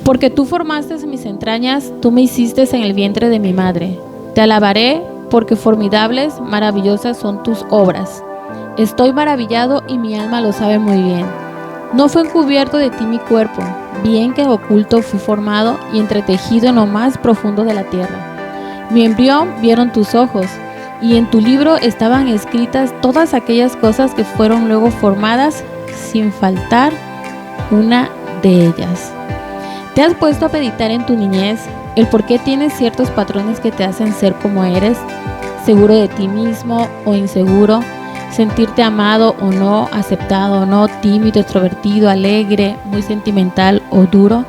Porque tú formaste mis entrañas, tú me hiciste en el vientre de mi madre. Te alabaré porque formidables, maravillosas son tus obras. Estoy maravillado y mi alma lo sabe muy bien. No fue encubierto de ti mi cuerpo, bien que oculto fui formado y entretejido en lo más profundo de la tierra. Mi embrión vieron tus ojos, y en tu libro estaban escritas todas aquellas cosas que fueron luego formadas, sin faltar una de ellas. ¿Te has puesto a meditar en tu niñez el por qué tienes ciertos patrones que te hacen ser como eres, seguro de ti mismo o inseguro, sentirte amado o no, aceptado o no, tímido, extrovertido, alegre, muy sentimental o duro?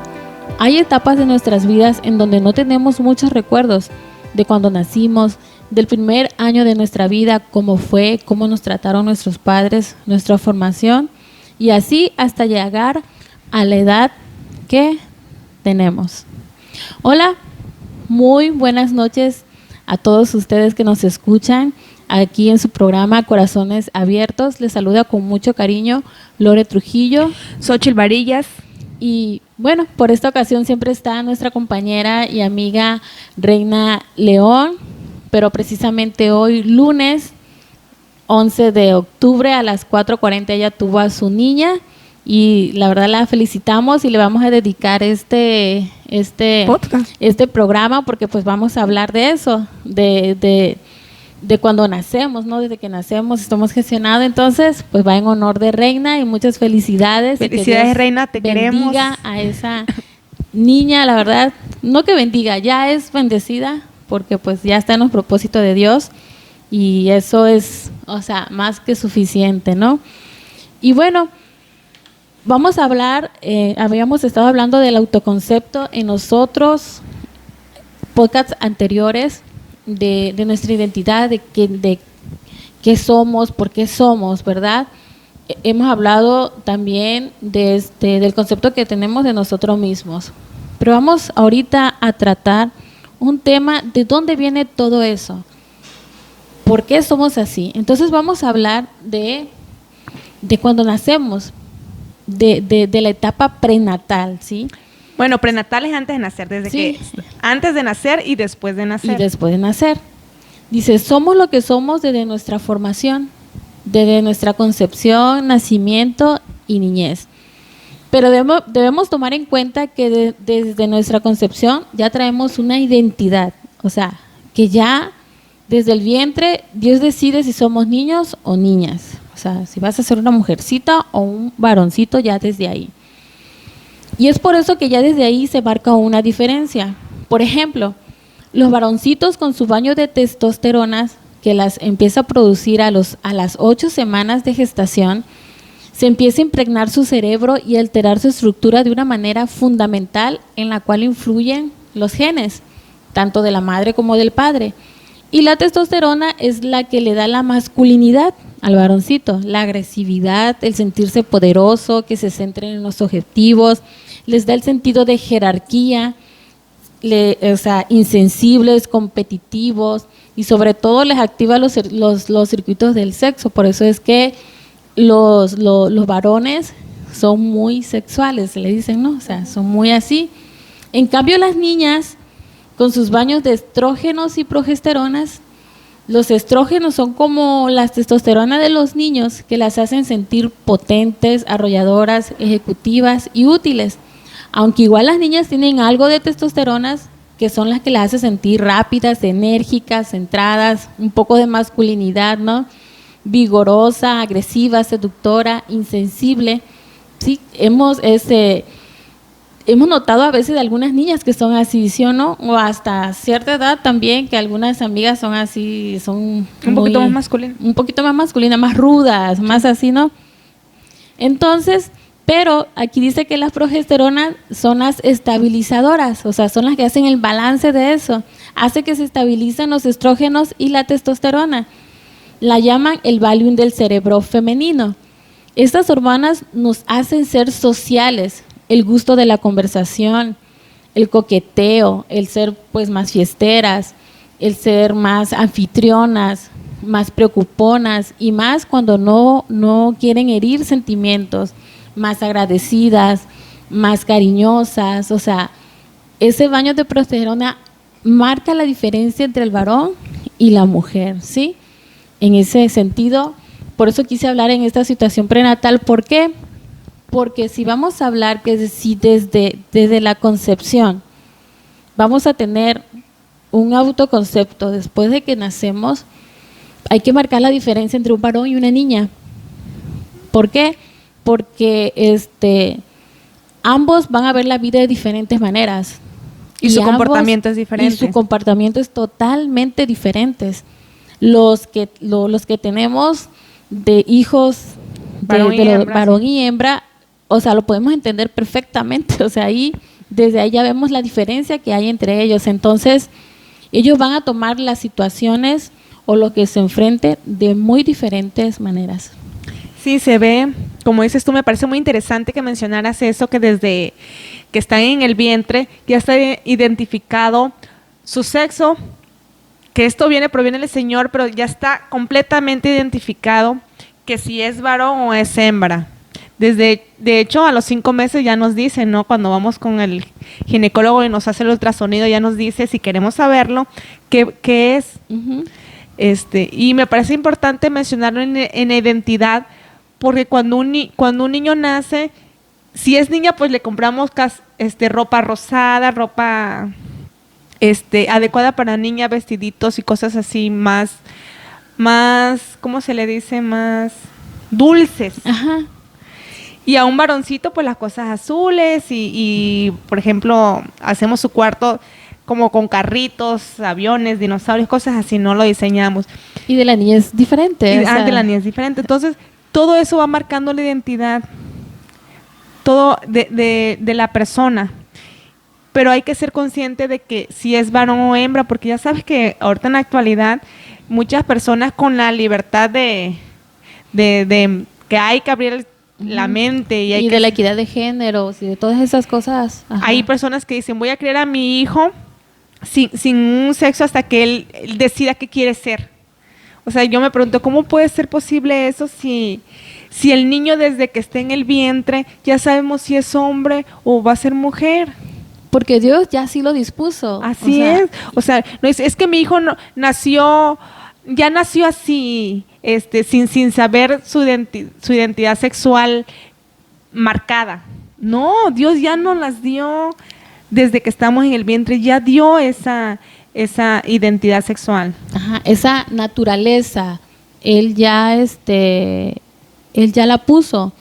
Hay etapas de nuestras vidas en donde no tenemos muchos recuerdos de cuando nacimos, del primer año de nuestra vida, cómo fue, cómo nos trataron nuestros padres, nuestra formación, y así hasta llegar a la edad que tenemos. Hola, muy buenas noches a todos ustedes que nos escuchan aquí en su programa Corazones Abiertos. Les saluda con mucho cariño Lore Trujillo, Xochitl Varillas. Y bueno, por esta ocasión siempre está nuestra compañera y amiga Reina León, pero precisamente hoy, lunes 11 de octubre a las 4:40, ella tuvo a su niña y la verdad la felicitamos y le vamos a dedicar este programa porque pues vamos a hablar de eso, de cuando nacemos, ¿no? Desde que nacemos estamos gestionados, entonces pues va en honor de Reina y muchas felicidades. Felicidades, Reina, te queremos. Bendiga a esa niña, la verdad, no que bendiga, ya es bendecida porque pues ya está en los propósitos de Dios y eso es, o sea, más que suficiente, ¿no? Y bueno, vamos a hablar, habíamos estado hablando del autoconcepto en nosotros, podcasts anteriores, de nuestra identidad, de qué somos, por qué somos, ¿verdad? Hemos hablado también del concepto que tenemos de nosotros mismos. Pero vamos ahorita a tratar un tema de dónde viene todo eso. ¿Por qué somos así? Entonces vamos a hablar de cuando nacemos, de la etapa prenatal, ¿sí? Bueno, prenatal es antes de nacer, antes de nacer y después de nacer. Y después de nacer. Dice, somos lo que somos desde nuestra formación, desde nuestra concepción, nacimiento y niñez. Pero debemos tomar en cuenta que desde nuestra concepción ya traemos una identidad, o sea, que ya desde el vientre Dios decide si somos niños o niñas. O sea, si vas a ser una mujercita o un varoncito ya desde ahí. Y es por eso que ya desde ahí se marca una diferencia. Por ejemplo, los varoncitos con su baño de testosteronas, que las empieza a producir a las 8 semanas de gestación, se empieza a impregnar su cerebro y a alterar su estructura de una manera fundamental en la cual influyen los genes, tanto de la madre como del padre. Y la testosterona es la que le da la masculinidad al varoncito, la agresividad, el sentirse poderoso, que se centren en los objetivos, les da el sentido de jerarquía, o sea, insensibles, competitivos y sobre todo les activa los circuitos del sexo. Por eso es que los varones son muy sexuales, se le dicen, ¿no? O sea, son muy así. En cambio las niñas, con sus baños de estrógenos y progesteronas, los estrógenos son como las testosteronas de los niños que las hacen sentir potentes, arrolladoras, ejecutivas y útiles. Aunque igual las niñas tienen algo de testosteronas que son las que las hacen sentir rápidas, enérgicas, centradas, un poco de masculinidad, ¿no? Vigorosa, agresiva, seductora, insensible. Sí, hemos notado a veces de algunas niñas que son así, ¿sí o no? O hasta cierta edad también, que algunas amigas son así, son un poquito más masculinas. Un poquito más masculinas, más rudas, más así, ¿no? Entonces, pero aquí dice que las progesteronas son las estabilizadoras, o sea, son las que hacen el balance de eso. Hace que se estabilicen los estrógenos y la testosterona. La llaman el Valium del cerebro femenino. Estas hormonas nos hacen ser sociales, el gusto de la conversación, el coqueteo, el ser pues más fiesteras, el ser más anfitrionas, más preocuponas y más cuando no quieren herir sentimientos, más agradecidas, más cariñosas. O sea, ese baño de progesterona marca la diferencia entre el varón y la mujer, ¿sí? En ese sentido, por eso quise hablar en esta situación prenatal. ¿Por qué? Porque si vamos a hablar que si desde la concepción vamos a tener un autoconcepto después de que nacemos, hay que marcar la diferencia entre un varón y una niña. ¿Por qué? Porque ambos van a ver la vida de diferentes maneras. Y su comportamiento es diferente. Y su comportamiento es totalmente diferentes. Los que tenemos de hijos varón y hembra, o sea, lo podemos entender perfectamente. O sea, desde ahí ya vemos la diferencia que hay entre ellos. Entonces, ellos van a tomar las situaciones o lo que se enfrente de muy diferentes maneras. Sí, se ve, como dices tú, me parece muy interesante que mencionaras eso, que desde que están en el vientre ya está identificado su sexo, que esto proviene del Señor, pero ya está completamente identificado que si es varón o es hembra. De hecho, a los 5 meses ya nos dice, ¿no? Cuando vamos con el ginecólogo y nos hace el ultrasonido, ya nos dice, si queremos saberlo, qué es. Uh-huh. Y me parece importante mencionarlo en identidad, porque cuando un niño nace, si es niña, pues le compramos ropa rosada, ropa adecuada para niña, vestiditos y cosas así más, ¿cómo se le dice? Más dulces. Ajá. Y a un varoncito, pues las cosas azules y por ejemplo, hacemos su cuarto como con carritos, aviones, dinosaurios, cosas así, no lo diseñamos. Y de la niña es diferente. De la niña es diferente. Entonces, todo eso va marcando la identidad, todo de la persona. Pero hay que ser consciente de que si es varón o hembra, porque ya sabes que ahorita en la actualidad, muchas personas con la libertad de que hay que abrir la mente. Y de la equidad de géneros y de todas esas cosas. Ajá. Hay personas que dicen, voy a criar a mi hijo sin un sexo hasta que él decida qué quiere ser. O sea, yo me pregunto, ¿cómo puede ser posible eso si el niño desde que está en el vientre ya sabemos si es hombre o va a ser mujer? Porque Dios ya sí lo dispuso. Así es. O sea, no es que mi hijo nació así, sin saber su identidad sexual marcada. No, Dios ya nos las dio desde que estamos en el vientre, ya dio esa identidad sexual. Ajá, esa naturaleza, él ya la puso.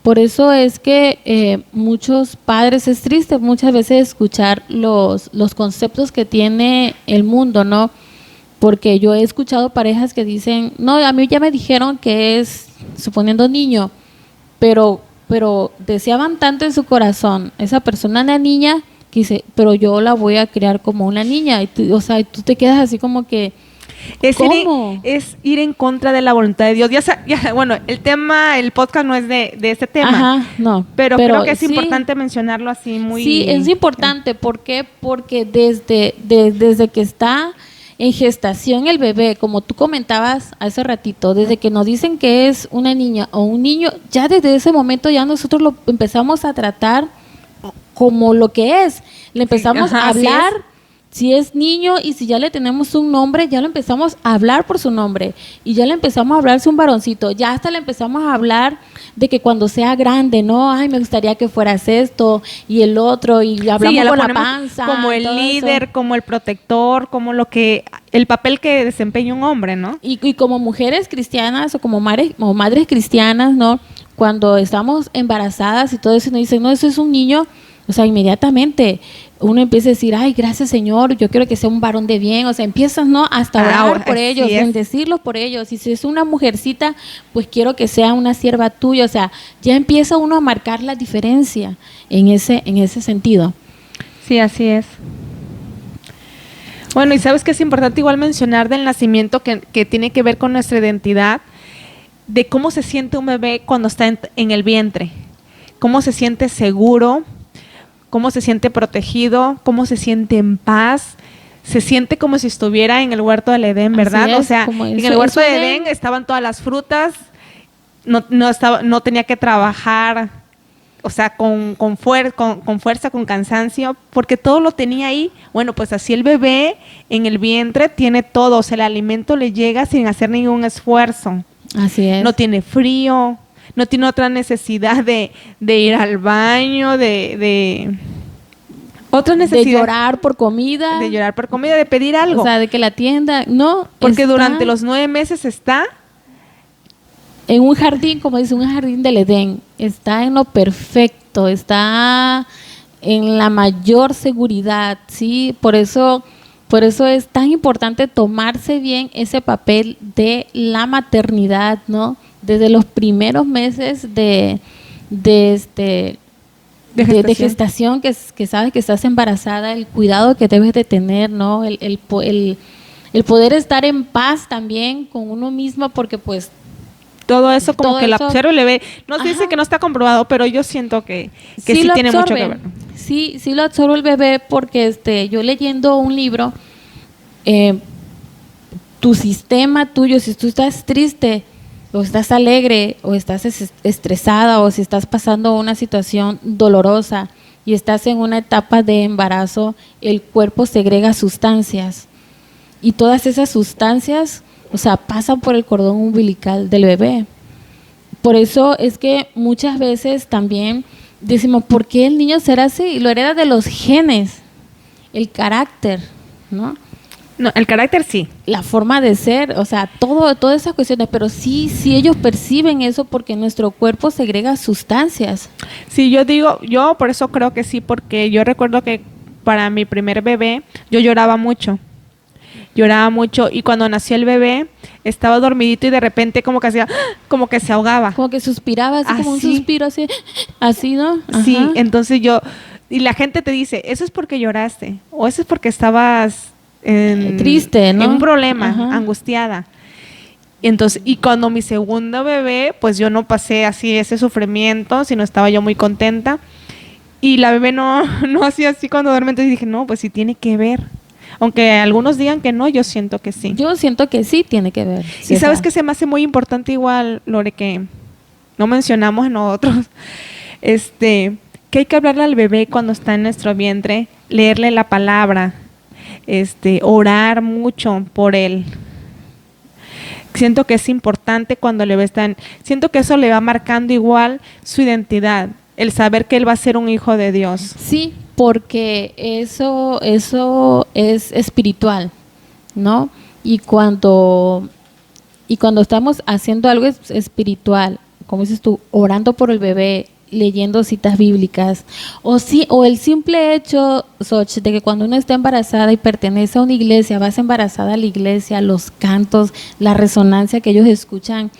Por eso es que muchos padres, es triste muchas veces escuchar los conceptos que tiene el mundo, ¿no? Porque yo he escuchado parejas que dicen, no, a mí ya me dijeron que es, suponiendo niño, pero deseaban tanto en su corazón esa persona, una niña, que dice, pero yo la voy a criar como una niña. Y tú te quedas así como que, ¿cómo? Es ir en contra de la voluntad de Dios. Bueno, el podcast no es de este tema. Ajá, no. Pero creo que es importante mencionarlo así muy... Sí, es importante. ¿Por qué? Porque desde que está en gestación el bebé, como tú comentabas hace ratito, desde que nos dicen que es una niña o un niño, ya desde ese momento ya nosotros lo empezamos a tratar como lo que es. Le empezamos a hablar, si es niño, y si ya le tenemos un nombre, ya lo empezamos a hablar por su nombre. Y ya le empezamos a hablar si un varoncito. Ya hasta le empezamos a hablar de que cuando sea grande, ¿no? Ay, me gustaría que fueras esto y el otro. Y hablamos con la panza. Como el líder, eso, como el protector, como el papel que desempeña un hombre, ¿no? Y como mujeres cristianas o como madres cristianas, ¿no? Cuando estamos embarazadas y todo eso, nos dicen, no, eso es un niño. O sea, inmediatamente uno empieza a decir, ay, gracias Señor, yo quiero que sea un varón de bien. O sea, empiezas, ¿no? Hasta orar por ellos, bendecirlos por ellos. Y si es una mujercita, pues quiero que sea una sierva tuya. O sea, ya empieza uno a marcar la diferencia en ese sentido. Sí, así es. Bueno, y sabes que es importante igual mencionar del nacimiento que tiene que ver con nuestra identidad, de cómo se siente un bebé cuando está en el vientre, cómo se siente seguro, cómo se siente protegido, cómo se siente en paz, se siente como si estuviera en el huerto del Edén, ¿verdad? O sea, en el huerto de Edén estaban todas las frutas, no tenía que trabajar o sea, con fuerza, con cansancio, porque todo lo tenía ahí. Bueno, pues así el bebé en el vientre tiene todo, o sea, el alimento le llega sin hacer ningún esfuerzo. Así es. No tiene frío, no tiene otra necesidad de ir al baño, otra necesidad. De llorar por comida. De llorar por comida, de pedir algo. O sea, de que la atienda. No. Porque durante los 9 meses está en un jardín, como dice, un jardín del Edén. Está en lo perfecto, está en la mayor seguridad, ¿sí? Por eso es tan importante tomarse bien ese papel de la maternidad, ¿no? Desde los primeros meses de gestación, que sabes que estás embarazada, el cuidado que debes de tener, ¿no? El poder estar en paz también con uno mismo, porque pues todo eso como todo que eso, la observa y le ve. No se dice que no está comprobado, pero yo siento que sí tiene absorbe. mucho que ver. Sí lo absorbe el bebé, porque yo leyendo un libro, tu sistema tuyo, si tú estás triste o estás alegre o estás estresada o si estás pasando una situación dolorosa y estás en una etapa de embarazo, el cuerpo segrega sustancias y todas esas sustancias, o sea, pasan por el cordón umbilical del bebé. Por eso es que muchas veces también decimos, ¿por qué el niño será así? Y lo hereda de los genes, el carácter, ¿no? No, el carácter sí. La forma de ser, o sea, todas esas cuestiones, pero sí ellos perciben eso porque nuestro cuerpo segrega sustancias. Sí, yo por eso creo que sí, porque yo recuerdo que para mi primer bebé yo lloraba mucho y cuando nació el bebé estaba dormidito y de repente como que hacía, como que se ahogaba. Como que suspiraba, así como un suspiro, así, ¿no? Ajá. Sí, entonces y la gente te dice, eso es porque lloraste, o eso es porque estabas triste, ¿no? En un problema, Ajá. angustiada. Entonces, y cuando mi segundo bebé, pues yo no pasé así ese sufrimiento, sino estaba yo muy contenta. Y la bebé no hacía así cuando duerme, entonces dije, no, pues sí tiene que ver. Aunque algunos digan que no, yo siento que sí. Yo siento que sí tiene que ver. Sí, y sabes que se me hace muy importante igual, Lore, que no mencionamos en nosotros, que hay que hablarle al bebé cuando está en nuestro vientre, leerle la palabra, orar mucho por él. Siento que es importante cuando el bebé siento que eso le va marcando igual su identidad, el saber que él va a ser un hijo de Dios. Sí, porque eso es espiritual, ¿no? Y cuando estamos haciendo algo espiritual, como dices tú, orando por el bebé, leyendo citas bíblicas, o el simple hecho, Soch, de que cuando uno está embarazada y pertenece a una iglesia, vas embarazada a la iglesia, los cantos, la resonancia que ellos escuchan,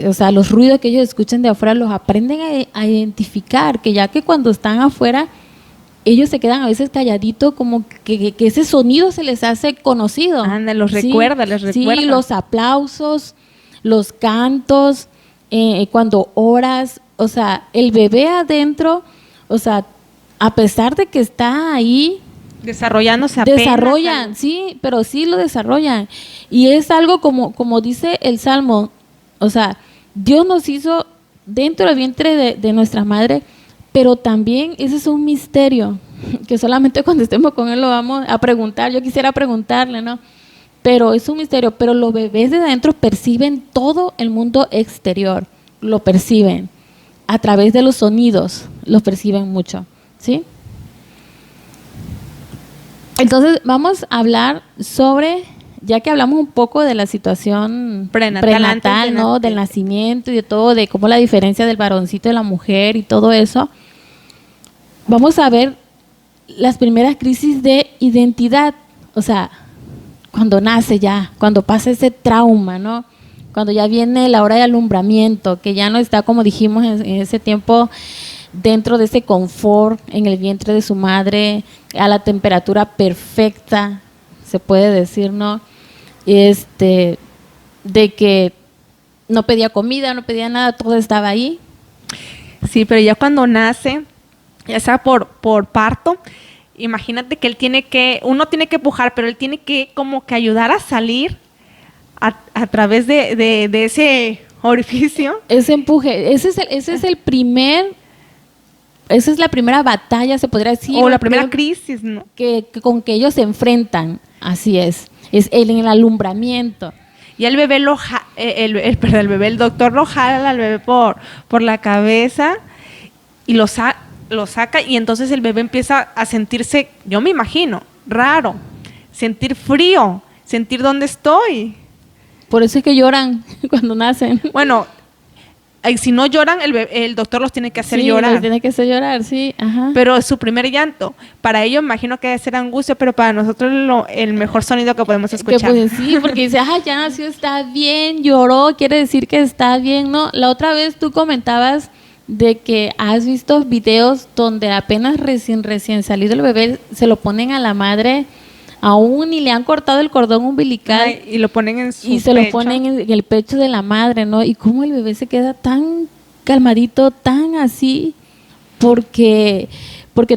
o sea, los ruidos que ellos escuchan de afuera, los aprenden a identificar, que ya que cuando están afuera, ellos se quedan a veces calladitos, como que ese sonido se les hace conocido. Anda, les recuerda. Sí, los aplausos, los cantos, cuando oras, o sea, el bebé adentro, o sea, a pesar de que está ahí, desarrollándose desarrollan, sí, pero sí lo desarrollan. Y es algo como dice el Salmo, o sea, Dios nos hizo dentro del vientre de nuestra madre, pero también ese es un misterio que solamente cuando estemos con él lo vamos a preguntar. Yo quisiera preguntarle, ¿no? Pero es un misterio, pero los bebés de adentro perciben todo el mundo exterior, lo perciben a través de los sonidos, los perciben mucho, ¿sí? Entonces vamos a hablar sobre, ya que hablamos un poco de la situación prenatal, ¿no? Del nacimiento y de todo, de cómo la diferencia del varoncito y la mujer y todo eso, vamos a ver las primeras crisis de identidad, o sea, cuando nace ya, cuando pasa ese trauma, ¿no? Cuando ya viene la hora de alumbramiento, que ya no está, como dijimos en ese tiempo, dentro de ese confort en el vientre de su madre, a la temperatura perfecta, se puede decir, ¿no? De que no pedía comida, no pedía nada, todo estaba ahí. Sí, pero ya cuando nace, ya sea por parto, imagínate que uno tiene que empujar, pero él tiene que como que ayudar a salir a través de ese orificio. Ese empuje, ese es el primer esa es la primera batalla, se podría decir. O la primera crisis, ¿no? Con que ellos se enfrentan, así es el alumbramiento. Y el bebé el doctor lo jala al bebé por la cabeza y lo saca, y entonces el bebé empieza a sentirse, yo me imagino, raro, sentir frío, sentir dónde estoy. Por eso es que lloran cuando nacen. Bueno, si no lloran, el doctor los tiene que hacer llorar. Los tiene que hacer llorar, sí. Ajá. Pero es su primer llanto. Para ellos imagino que debe ser angustia, pero para nosotros el mejor sonido que podemos escuchar. Que pues sí, porque dice, ya nació, está bien, lloró, quiere decir que está bien, ¿no? La otra vez tú comentabas de que has visto videos donde apenas recién salido el bebé se lo ponen a la madre, aún y le han cortado el cordón umbilical. Y lo ponen en su pecho. Y se lo ponen en el pecho de la madre, ¿no? Y cómo el bebé se queda tan calmadito, tan así, porque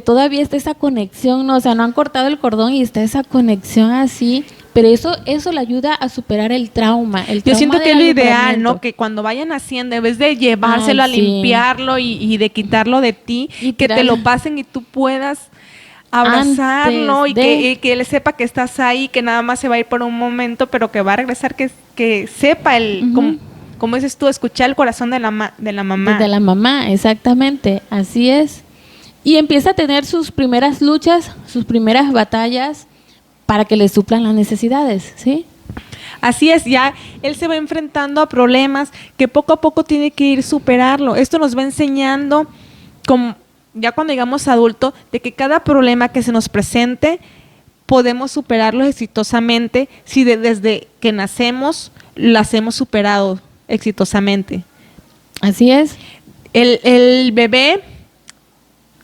todavía está esa conexión, ¿no? O sea, no han cortado el cordón y está esa conexión así, pero eso le ayuda a superar el trauma. Yo siento que es lo ideal, ¿no? Que cuando vayan haciendo, en vez de llevárselo a limpiarlo y de quitarlo de ti, que te lo pasen y tú puedas abrazarlo y que él sepa que estás ahí, que nada más se va a ir por un momento, pero que va a regresar, que sepa como dices tú, escuchar el corazón de la mamá. De la mamá, exactamente, así es. Y empieza a tener sus primeras luchas, sus primeras batallas para que le suplan las necesidades, ¿sí? Así es, ya él se va enfrentando a problemas que poco a poco tiene que ir superarlo. Esto nos va enseñando, ya cuando llegamos adultos, de que cada problema que se nos presente podemos superarlo exitosamente si desde que nacemos las hemos superado exitosamente. Así es. El bebé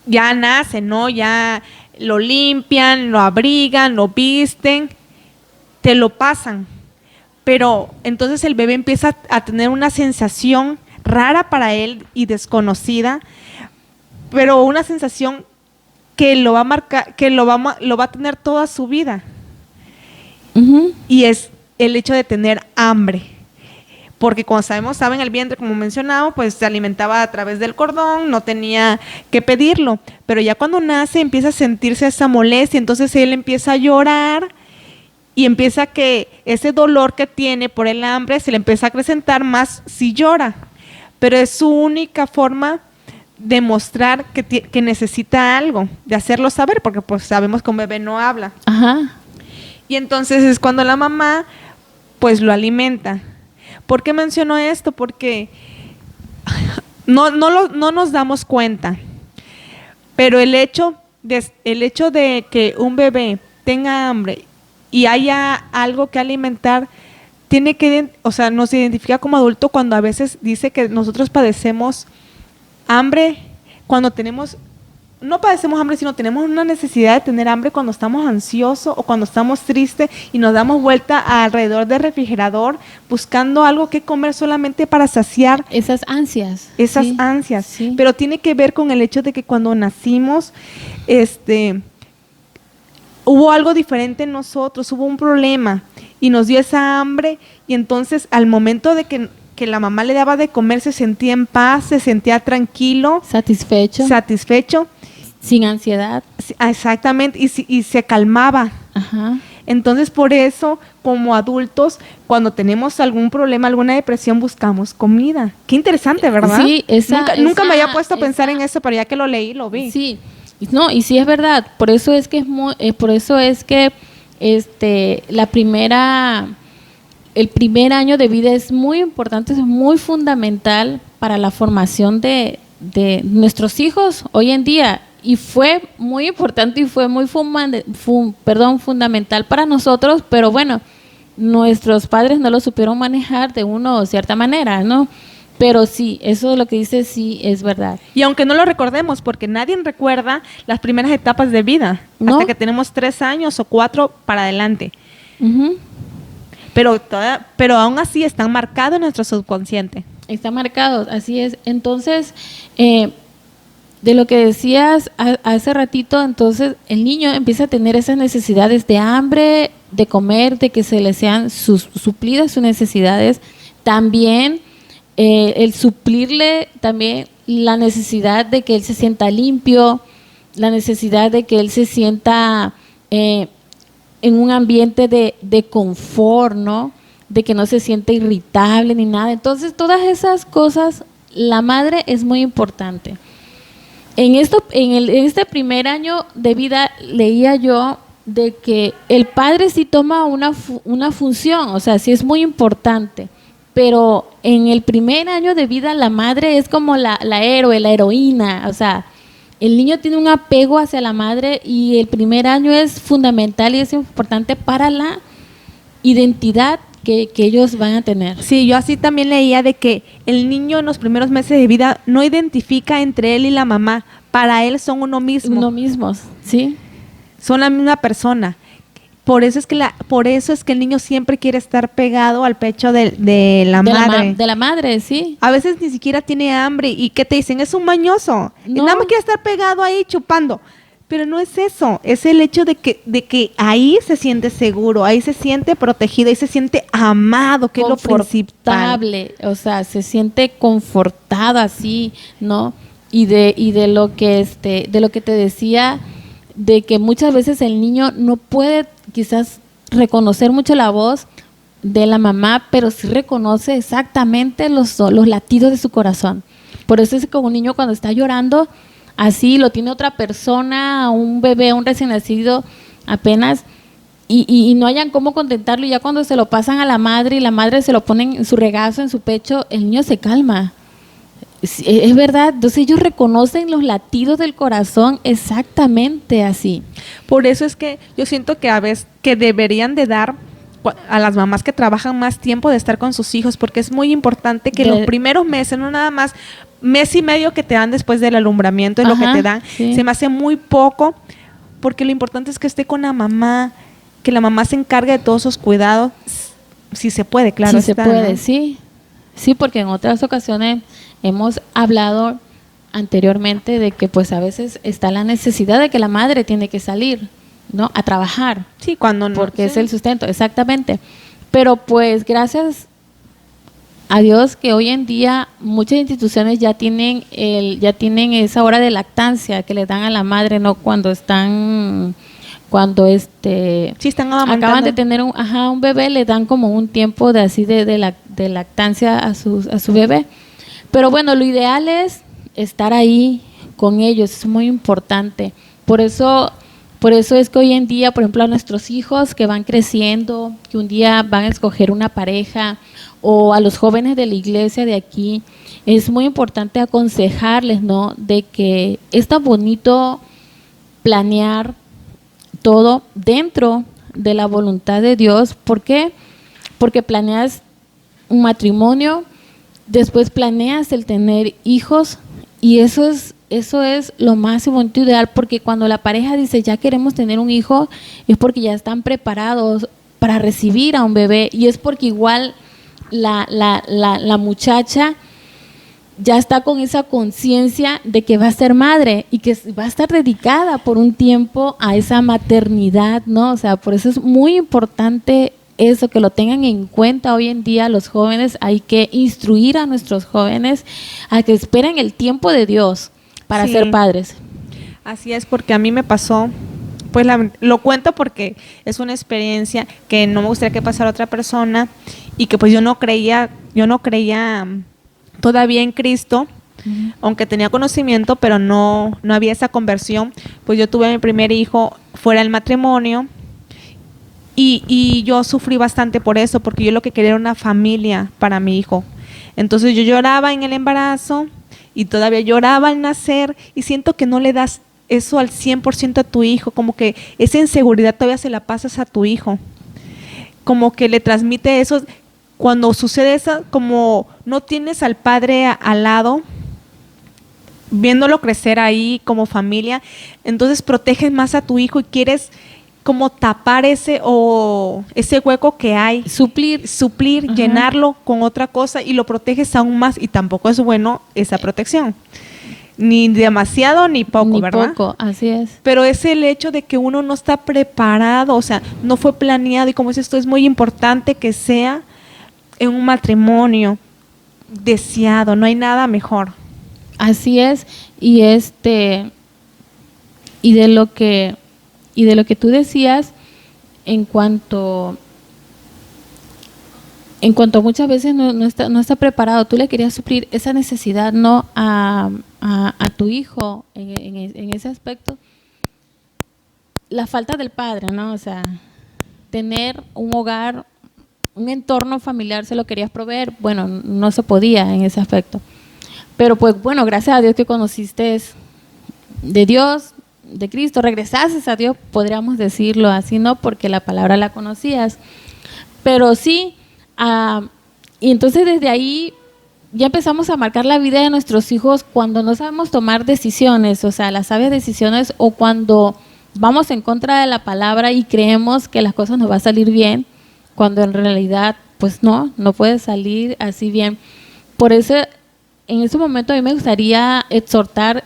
ya nace, ¿no? Ya lo limpian, lo abrigan, lo visten, te lo pasan. Pero entonces el bebé empieza a tener una sensación rara para él y desconocida, pero una sensación que lo va a marcar, que lo va a tener toda su vida. Uh-huh. Y es el hecho de tener hambre. Porque como estaba en el vientre, como mencionaba, pues se alimentaba a través del cordón, no tenía que pedirlo. Pero ya cuando nace empieza a sentirse esa molestia, entonces él empieza a llorar y empieza que ese dolor que tiene por el hambre se le empieza a acrecentar más si llora. Pero es su única forma de mostrar que necesita algo, de hacerlo saber, porque pues sabemos que un bebé no habla. Ajá. Y entonces es cuando la mamá pues lo alimenta. ¿Por qué menciono esto? Porque no nos damos cuenta, pero el hecho de que un bebé tenga hambre y haya algo que alimentar, nos identifica como adulto cuando a veces dice que nosotros padecemos hambre cuando no padecemos hambre, sino tenemos una necesidad de tener hambre cuando estamos ansiosos o cuando estamos tristes y nos damos vuelta alrededor del refrigerador buscando algo que comer solamente para saciar esas ansias. Sí. Pero tiene que ver con el hecho de que cuando nacimos, hubo algo diferente en nosotros, hubo un problema y nos dio esa hambre, y entonces al momento de que la mamá le daba de comer se sentía en paz, se sentía tranquilo, satisfecho, sin ansiedad. Exactamente, y se calmaba. Ajá. Entonces, por eso, como adultos, cuando tenemos algún problema, alguna depresión, buscamos comida. Qué interesante, ¿verdad? Sí, nunca me había puesto a pensar en eso, pero ya que lo leí, lo vi. Sí, no, y sí es verdad. Por eso es que el primer año de vida es muy importante, es muy fundamental para la formación de nuestros hijos hoy en día. Y fue muy importante y fue muy fundamental para nosotros, pero bueno, nuestros padres no lo supieron manejar de cierta manera, ¿no? Pero sí, eso es lo que dice, sí, es verdad. Y aunque no lo recordemos, porque nadie recuerda las primeras etapas de vida, ¿no? Hasta que tenemos 3 años o 4 para adelante. Uh-huh. Pero aún así están marcados en nuestro subconsciente. Están marcados, así es. Entonces, de lo que decías hace ratito, entonces el niño empieza a tener esas necesidades de hambre, de comer, de que se le sean suplidas sus necesidades. También el suplirle también la necesidad de que él se sienta limpio, la necesidad de que él se sienta en un ambiente de confort, ¿no? De que no se sienta irritable ni nada. Entonces, todas esas cosas, la madre es muy importante. En este primer año de vida leía yo de que el padre sí toma una función, o sea, sí es muy importante, pero en el primer año de vida la madre es como la héroe, la heroína, o sea, el niño tiene un apego hacia la madre y el primer año es fundamental y es importante para la identidad que ellos van a tener. Sí, yo así también leía de que el niño en los primeros meses de vida no identifica entre él y la mamá. Para él son uno mismo. Uno mismos, sí. Son la misma persona. Por eso es que el niño siempre quiere estar pegado al pecho de la madre. De la madre, sí. A veces ni siquiera tiene hambre. ¿Y qué te dicen? Es un mañoso. No. Y nada más quiere estar pegado ahí chupando. Pero no es eso. Es el hecho de que ahí se siente seguro, ahí se siente protegido, ahí se siente amado, que es lo principal. O sea, se siente confortado así, ¿no? Y de lo que te decía, de que muchas veces el niño no puede quizás reconocer mucho la voz de la mamá, pero sí reconoce exactamente los latidos de su corazón. Por eso es que un niño cuando está llorando, así lo tiene otra persona, un bebé, un recién nacido apenas, y no hayan cómo contentarlo, y ya cuando se lo pasan a la madre y la madre se lo pone en su regazo, en su pecho, el niño se calma. Es verdad, entonces ellos reconocen los latidos del corazón exactamente así. Por eso es que yo siento que a veces que deberían de dar a las mamás que trabajan más tiempo de estar con sus hijos, porque es muy importante que los primeros meses, no nada más mes y medio que te dan después del alumbramiento, es lo que te dan, sí. Se me hace muy poco, porque lo importante es que esté con la mamá, que la mamá se encargue de todos sus cuidados, si se puede, claro. Si se puede, ¿no? Sí, porque en otras ocasiones hemos hablado anteriormente de que pues a veces está la necesidad de que la madre tiene que salir, ¿no? A trabajar. Sí, cuando no. Porque es el sustento, exactamente. Pero pues gracias a Dios que hoy en día muchas instituciones ya tienen esa hora de lactancia que le dan a la madre, ¿no? Cuando están acaban de tener un bebé, le dan como un tiempo de lactancia a su bebé. Pero bueno, lo ideal es estar ahí con ellos, es muy importante. Por eso es que hoy en día, por ejemplo, a nuestros hijos que van creciendo, que un día van a escoger una pareja, o a los jóvenes de la iglesia de aquí, es muy importante aconsejarles, ¿no? De que es tan bonito planear todo dentro de la voluntad de Dios. ¿Por qué? Porque planeas un matrimonio, después planeas el tener hijos, y eso es lo más bonito, ideal, porque cuando la pareja dice ya queremos tener un hijo, es porque ya están preparados para recibir a un bebé, y es porque igual la muchacha ya está con esa conciencia de que va a ser madre y que va a estar dedicada por un tiempo a esa maternidad, ¿no? O sea, por eso es muy importante eso, que lo tengan en cuenta hoy en día los jóvenes. Hay que instruir a nuestros jóvenes a que esperen el tiempo de Dios para ser padres. Así es, porque a mí me pasó, pues lo cuento porque es una experiencia que no me gustaría que pasara a otra persona, y que pues yo no creía todavía en Cristo, aunque tenía conocimiento, pero no había esa conversión. Pues yo tuve a mi primer hijo fuera del matrimonio, y yo sufrí bastante por eso, porque yo lo que quería era una familia para mi hijo. Entonces yo lloraba en el embarazo y todavía lloraba al nacer, y siento que no le das eso al 100% a tu hijo, como que esa inseguridad todavía se la pasas a tu hijo, como que le transmite eso. Cuando sucede eso, como no tienes al padre al lado, viéndolo crecer ahí como familia, entonces proteges más a tu hijo y quieres como tapar ese hueco que hay, suplir, llenarlo con otra cosa, y lo proteges aún más, y tampoco es bueno esa protección. Ni demasiado ni poco, ¿verdad? Ni poco, así es. Pero es el hecho de que uno no está preparado, o sea, no fue planeado, y como dices tú, es muy importante que sea en un matrimonio deseado, no hay nada mejor. Así es, y y de lo que tú decías en cuanto muchas veces no está preparado, tú le querías suplir esa necesidad no a tu hijo en ese aspecto, la falta del padre, ¿no? O sea, tener un hogar, un entorno familiar, se lo querías proveer, bueno, no se podía en ese aspecto. Pero pues bueno, gracias a Dios que conociste de Dios, de Cristo, regresaste a Dios, podríamos decirlo así, ¿no? Porque la palabra la conocías. Pero sí, y entonces desde ahí ya empezamos a marcar la vida de nuestros hijos cuando no sabemos tomar decisiones, o sea, las sabias decisiones, o cuando vamos en contra de la palabra y creemos que las cosas nos van a salir bien, cuando en realidad, pues no puede salir así bien. Por eso, en ese momento a mí me gustaría exhortar,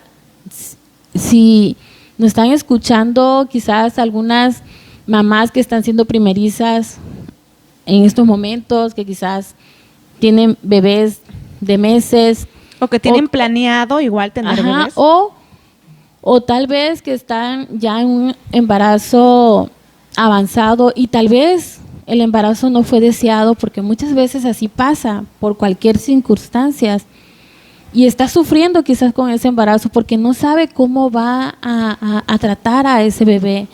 si nos están escuchando quizás algunas mamás que están siendo primerizas en estos momentos, que quizás tienen bebés de meses. O que tienen planeado igual tener bebés. O tal vez que están ya en un embarazo avanzado y tal vez el embarazo no fue deseado, porque muchas veces así pasa por cualquier circunstancia, y está sufriendo quizás con ese embarazo porque no sabe cómo va a tratar a ese bebé.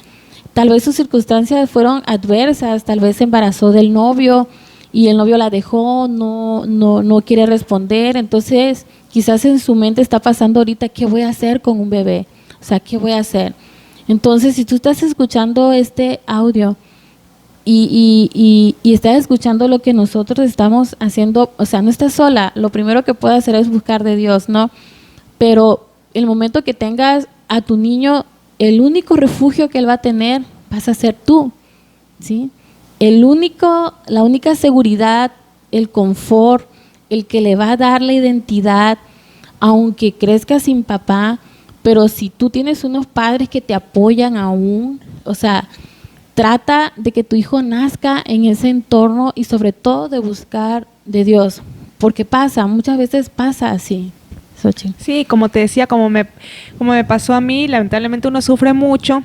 Tal vez sus circunstancias fueron adversas, tal vez se embarazó del novio y el novio la dejó, no quiere responder, entonces quizás en su mente está pasando ahorita, ¿qué voy a hacer con un bebé? O sea, ¿qué voy a hacer? Entonces, si tú estás escuchando este audio y estás escuchando lo que nosotros estamos haciendo, o sea, no estás sola, lo primero que puedes hacer es buscar de Dios, ¿no? Pero el momento que tengas a tu niño, el único refugio que él va a tener vas a ser tú, ¿sí? La única seguridad, el confort, el que le va a dar la identidad, aunque crezca sin papá, pero si tú tienes unos padres que te apoyan aún, o sea, trata de que tu hijo nazca en ese entorno y sobre todo de buscar de Dios, porque muchas veces pasa así. Xochitl. Sí, como te decía, como me pasó a mí, lamentablemente uno sufre mucho,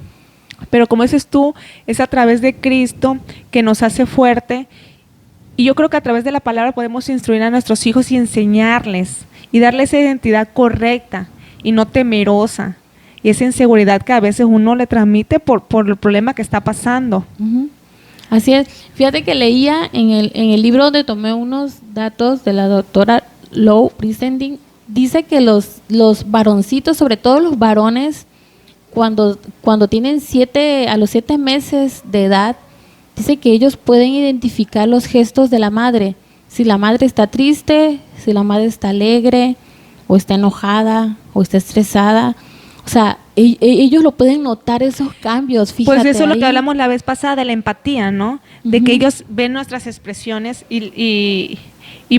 pero como dices tú, es a través de Cristo que nos hace fuerte, y yo creo que a través de la palabra podemos instruir a nuestros hijos y enseñarles y darles esa identidad correcta y no temerosa, y esa inseguridad que a veces uno le transmite por el problema que está pasando. Uh-huh. Así es. Fíjate que leía en el libro donde tomé unos datos de la doctora Low Brissending, dice que los varoncitos, sobre todo los varones, cuando tienen a los 7 meses de edad, dice que ellos pueden identificar los gestos de la madre. Si la madre está triste, si la madre está alegre, o está enojada, o está estresada. O sea, ellos lo pueden notar, esos cambios, fíjate. Pues eso es lo que hablamos la vez pasada de la empatía, ¿no? De que ellos ven nuestras expresiones y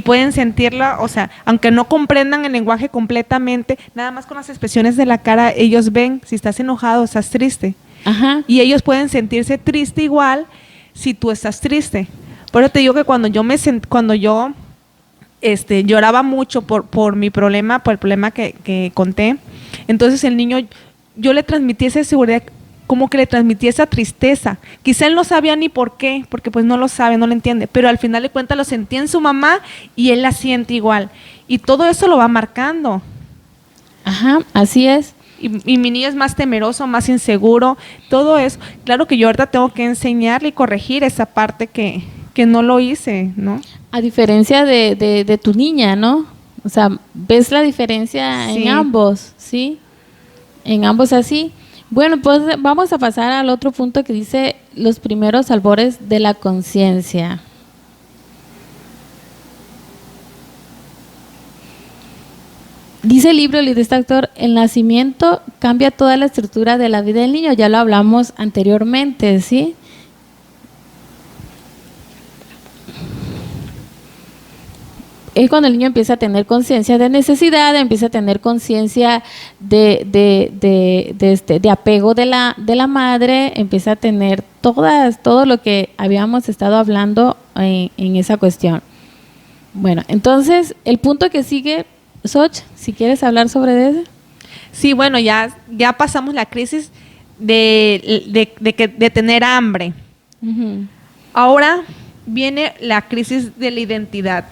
pueden sentirla, o sea, aunque no comprendan el lenguaje completamente, nada más con las expresiones de la cara, ellos ven si estás enojado o estás triste. Ajá. Y ellos pueden sentirse triste igual si tú estás triste. Por eso te digo que cuando yo lloraba mucho por mi problema, por el problema que conté, entonces el niño, yo le transmití esa seguridad, como que le transmití esa tristeza. Quizá él no sabía ni por qué, porque pues no lo sabe, no lo entiende, pero al final de cuentas lo sentía en su mamá y él la siente igual. Y todo eso lo va marcando. Ajá, así es. Y mi niño es más temeroso, más inseguro, todo eso. Claro que yo ahorita tengo que enseñarle y corregir esa parte que no lo hice, ¿no? A diferencia de tu niña, ¿no? O sea, ¿ves la diferencia en ambos? ¿Sí? En ambos así. Bueno, pues vamos a pasar al otro punto que dice los primeros albores de la conciencia. Dice el libro de este autor, el nacimiento cambia toda la estructura de la vida del niño, ya lo hablamos anteriormente, ¿sí? Es cuando el niño empieza a tener conciencia de necesidad, empieza a tener conciencia de apego de la madre, empieza a tener todo lo que habíamos estado hablando en esa cuestión. Bueno, entonces el punto que sigue Soch, si quieres hablar sobre eso. Sí, bueno, ya pasamos la crisis de tener hambre. Uh-huh. Ahora viene la crisis de la identidad.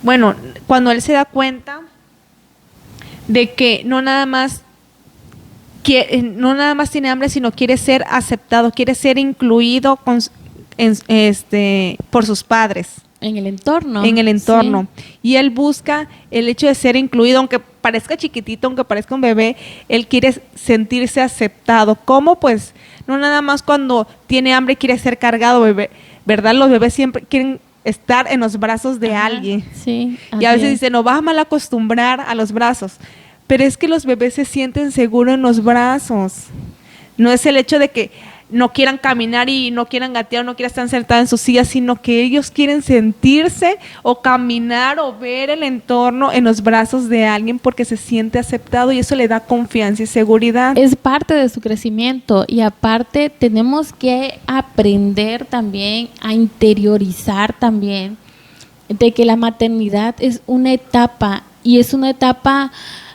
Bueno, cuando él se da cuenta de que no nada más tiene hambre, sino quiere ser aceptado, quiere ser incluido por sus padres. En el entorno. En el entorno. Sí. Y él busca el hecho de ser incluido, aunque parezca chiquitito, aunque parezca un bebé, él quiere sentirse aceptado. ¿Cómo? Pues no nada más cuando tiene hambre quiere ser cargado, bebé, ¿verdad? Los bebés siempre quieren estar en los brazos de alguien. Sí. Y a veces dicen, no vas a mal acostumbrar a los brazos. Pero es que los bebés se sienten seguros en los brazos. No es el hecho de que no quieran caminar y no quieran gatear, no quieran estar sentados en sus sillas, sino que ellos quieren sentirse o caminar o ver el entorno en los brazos de alguien porque se siente aceptado y eso le da confianza y seguridad. Es parte de su crecimiento y aparte tenemos que aprender también a interiorizar también de que la maternidad es una etapa y es una etapa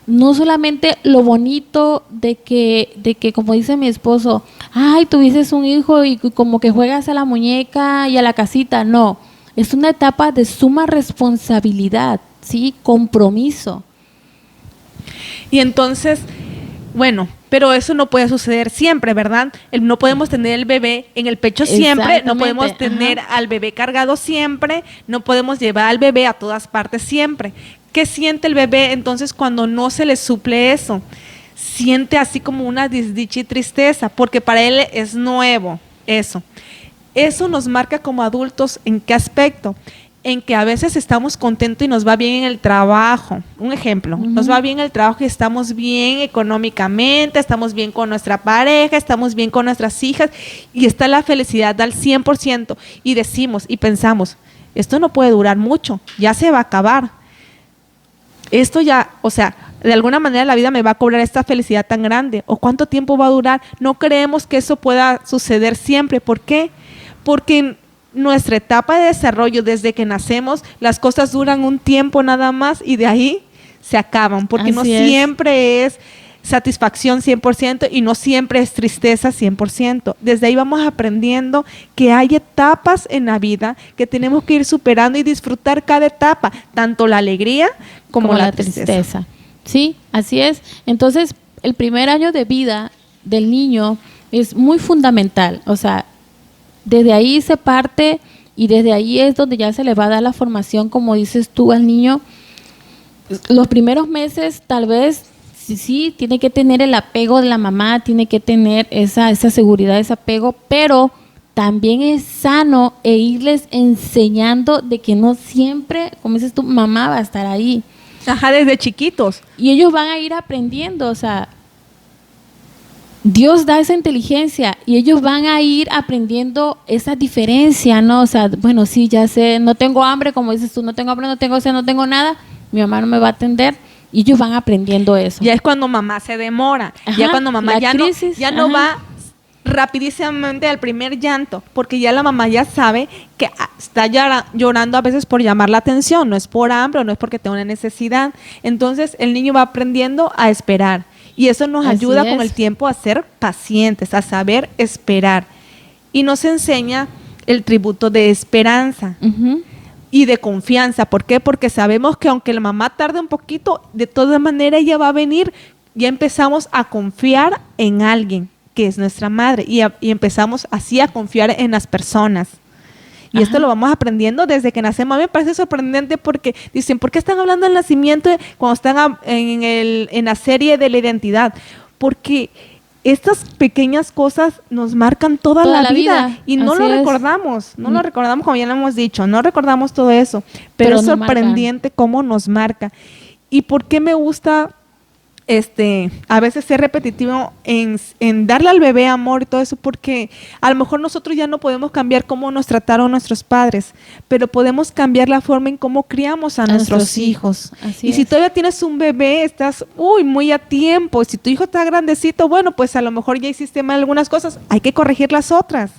no solamente lo bonito de que como dice mi esposo, ay, tuviste un hijo y como que juegas a la muñeca y a la casita. No, es una etapa de suma responsabilidad, ¿sí? Compromiso. Y entonces, bueno, pero eso no puede suceder siempre, ¿verdad? No podemos tener el bebé en el pecho siempre, no podemos tener al bebé cargado siempre, no podemos llevar al bebé a todas partes siempre. ¿Qué siente el bebé entonces cuando no se le suple eso? Siente así como una desdicha y tristeza, porque para él es nuevo eso. Eso nos marca como adultos, ¿en qué aspecto? En que a veces estamos contentos y nos va bien en el trabajo. Un ejemplo, nos va bien en el trabajo y estamos bien económicamente, estamos bien con nuestra pareja, estamos bien con nuestras hijas y está la felicidad al 100% y decimos y pensamos, esto no puede durar mucho, ya se va a acabar. Esto ya, o sea, de alguna manera la vida me va a cobrar esta felicidad tan grande. ¿O cuánto tiempo va a durar? No creemos que eso pueda suceder siempre. ¿Por qué? Porque en nuestra etapa de desarrollo, desde que nacemos, las cosas duran un tiempo nada más y de ahí se acaban. Porque no siempre es satisfacción 100% y no siempre es tristeza 100%. Desde ahí vamos aprendiendo que hay etapas en la vida que tenemos que ir superando y disfrutar cada etapa, tanto la alegría como la tristeza. Sí, así es. Entonces, el primer año de vida del niño es muy fundamental. O sea, desde ahí se parte y desde ahí es donde ya se le va a dar la formación, como dices tú, al niño. Los primeros meses tal vez sí, tiene que tener el apego de la mamá, tiene que tener esa seguridad, ese apego, pero también es sano irles enseñando de que no siempre, como dices tú, mamá va a estar ahí. Ajá, desde chiquitos. Y ellos van a ir aprendiendo, o sea, Dios da esa inteligencia y ellos van a ir aprendiendo esa diferencia, ¿no? O sea, bueno, sí, ya sé, no tengo hambre, como dices tú, no tengo hambre, no tengo sed, no tengo nada, mi mamá no me va a atender. Y ellos van aprendiendo eso. Ya es cuando mamá se demora. Ajá, ya cuando mamá ya no va rapidísimamente al primer llanto. Porque ya la mamá ya sabe que está llorando a veces por llamar la atención. No es por hambre o no es porque tenga una necesidad. Entonces el niño va aprendiendo a esperar. Y eso nos ayuda con el tiempo a ser pacientes, a saber esperar. Y nos enseña el tributo de esperanza. Y de confianza. ¿Por qué? Porque sabemos que aunque la mamá tarde un poquito, de todas maneras ella va a venir. Ya empezamos a confiar en alguien que es nuestra madre y empezamos así a confiar en las personas. Y esto lo vamos aprendiendo desde que nacemos. A mí me parece sorprendente porque dicen, ¿por qué están hablando del nacimiento cuando están en la serie de la identidad? Porque estas pequeñas cosas nos marcan toda la vida y no lo recordamos, lo recordamos como ya lo hemos dicho, no recordamos todo eso, pero es sorprendente cómo nos marca. ¿Y por qué me gusta a veces ser repetitivo en darle al bebé amor y todo eso? Porque a lo mejor nosotros ya no podemos cambiar cómo nos trataron nuestros padres, pero podemos cambiar la forma en cómo criamos a nuestros hijos. Y si todavía tienes un bebé, estás muy a tiempo. Si tu hijo está grandecito, bueno, pues a lo mejor ya hiciste mal algunas cosas, hay que corregir las otras.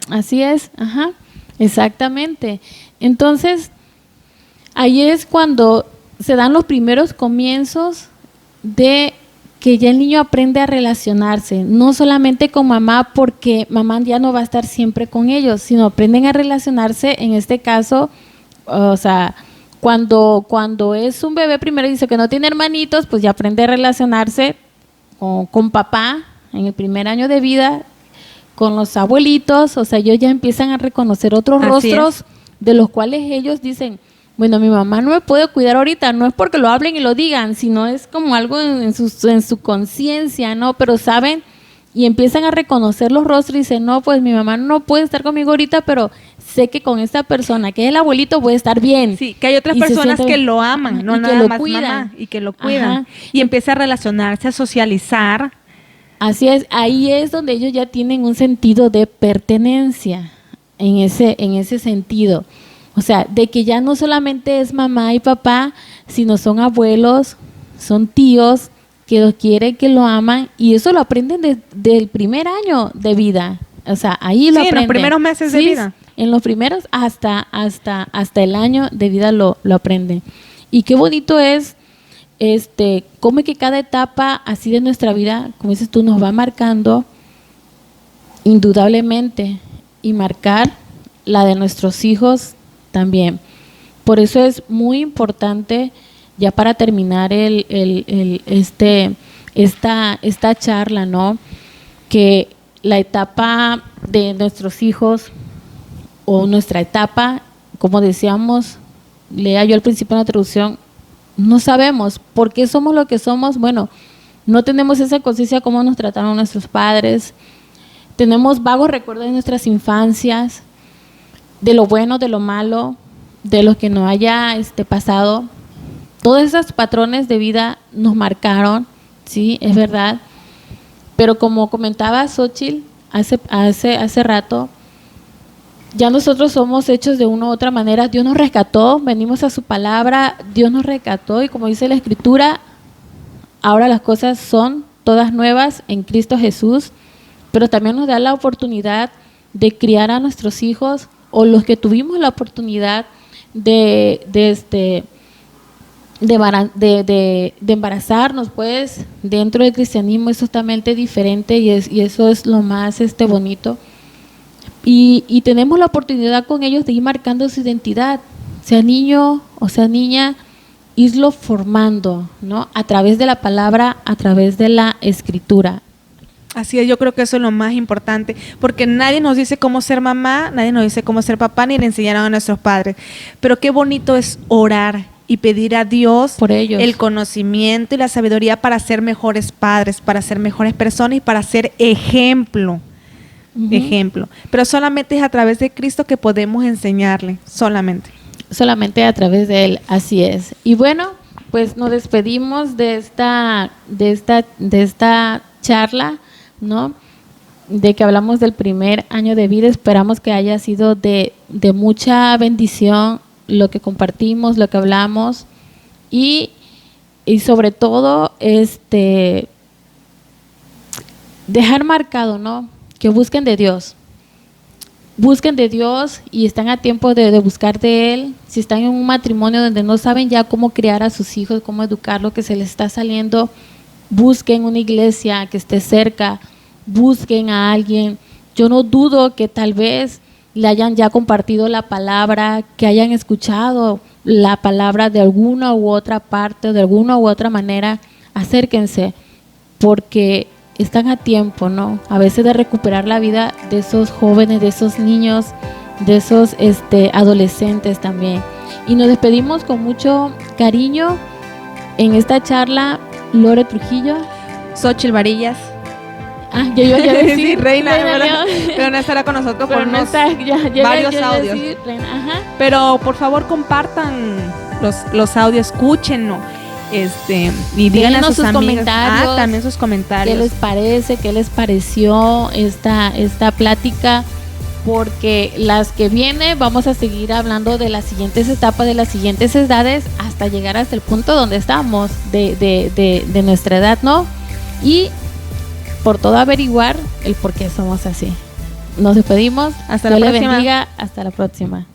Así es, exactamente. Entonces, ahí es cuando se dan los primeros comienzos de que ya el niño aprende a relacionarse, no solamente con mamá, porque mamá ya no va a estar siempre con ellos, sino aprenden a relacionarse, en este caso, o sea, cuando es un bebé primero dice que no tiene hermanitos, pues ya aprende a relacionarse con papá en el primer año de vida, con los abuelitos, o sea, ellos ya empiezan a reconocer otros rostros de los cuales ellos dicen, bueno, mi mamá no me puede cuidar ahorita, no es porque lo hablen y lo digan, sino es como algo en su conciencia, ¿no? Pero saben y empiezan a reconocer los rostros y dicen, no, pues mi mamá no puede estar conmigo ahorita, pero sé que con esta persona, que es el abuelito, voy a estar bien. Sí, que hay otras personas que lo aman, no nada más mamá, y que lo cuidan. Ajá. Y empieza a relacionarse, a socializar. Así es, ahí es donde ellos ya tienen un sentido de pertenencia, en ese sentido. O sea, de que ya no solamente es mamá y papá, sino son abuelos, son tíos que los quieren, que lo aman, y eso lo aprenden desde el primer año de vida. O sea, ahí lo aprenden. En los primeros meses de vida. En los primeros hasta el año de vida lo aprenden. Y qué bonito es cómo es que cada etapa así de nuestra vida, como dices tú, nos va marcando indudablemente, y marcar la de nuestros hijos también. Por eso es muy importante, ya para terminar esta charla, ¿no? Que la etapa de nuestros hijos, o nuestra etapa, como decíamos, leía yo al principio en la introducción, no sabemos por qué somos lo que somos. Bueno, no tenemos esa conciencia cómo nos trataron nuestros padres, tenemos vagos recuerdos de nuestras infancias, de lo bueno, de lo malo, de lo que nos haya pasado. Todos esos patrones de vida nos marcaron, sí, es verdad. Pero como comentaba Xóchitl hace rato, ya nosotros somos hechos de una u otra manera. Dios nos rescató, venimos a su palabra, Dios nos rescató, y como dice la Escritura, ahora las cosas son todas nuevas en Cristo Jesús, pero también nos da la oportunidad de criar a nuestros hijos, o los que tuvimos la oportunidad de embarazarnos, pues dentro del cristianismo es totalmente diferente, y eso es lo más bonito, y tenemos la oportunidad con ellos de ir marcando su identidad, sea niño o sea niña, irlo formando, ¿no? A través de la palabra, a través de la Escritura. Así es, yo creo que eso es lo más importante, porque nadie nos dice cómo ser mamá, nadie nos dice cómo ser papá, ni le enseñaron a nuestros padres. Pero qué bonito es orar y pedir a Dios por ellos el conocimiento y la sabiduría para ser mejores padres, para ser mejores personas y para ser ejemplo. Ejemplo. Pero solamente es a través de Cristo que podemos enseñarle, solamente a través de Él, así es. Y bueno, pues nos despedimos de esta charla, ¿no? De que hablamos del primer año de vida. Esperamos que haya sido de mucha bendición lo que compartimos, lo que hablamos, y sobre todo dejar marcado, ¿no? Que busquen de Dios y están a tiempo de buscar de Él. Si están en un matrimonio donde no saben ya cómo criar a sus hijos, cómo educarlo, que se les está saliendo, busquen una iglesia que esté cerca, busquen a alguien. Yo no dudo que tal vez le hayan ya compartido la palabra, que hayan escuchado la palabra de alguna u otra parte, de alguna u otra manera. Acérquense, porque están a tiempo, ¿no? A veces de recuperar la vida de esos jóvenes, de esos niños, de esos adolescentes también. Y nos despedimos con mucho cariño en esta charla. Lore Trujillo, Xóchitl Varillas. Yo iba a decir sí, Reina, pero no estará con nosotros por varios audios. Ajá. Pero por favor compartan los audios, escúchenlo, y digan a sus comentarios, también sus comentarios. ¿Qué les parece? ¿Qué les pareció esta plática? Porque las que viene vamos a seguir hablando de las siguientes etapas, de las siguientes edades, hasta llegar hasta el punto donde estamos de nuestra edad, ¿no? Y por todo averiguar el por qué somos así. Nos despedimos. Hasta la próxima. Bendiga. Hasta la próxima.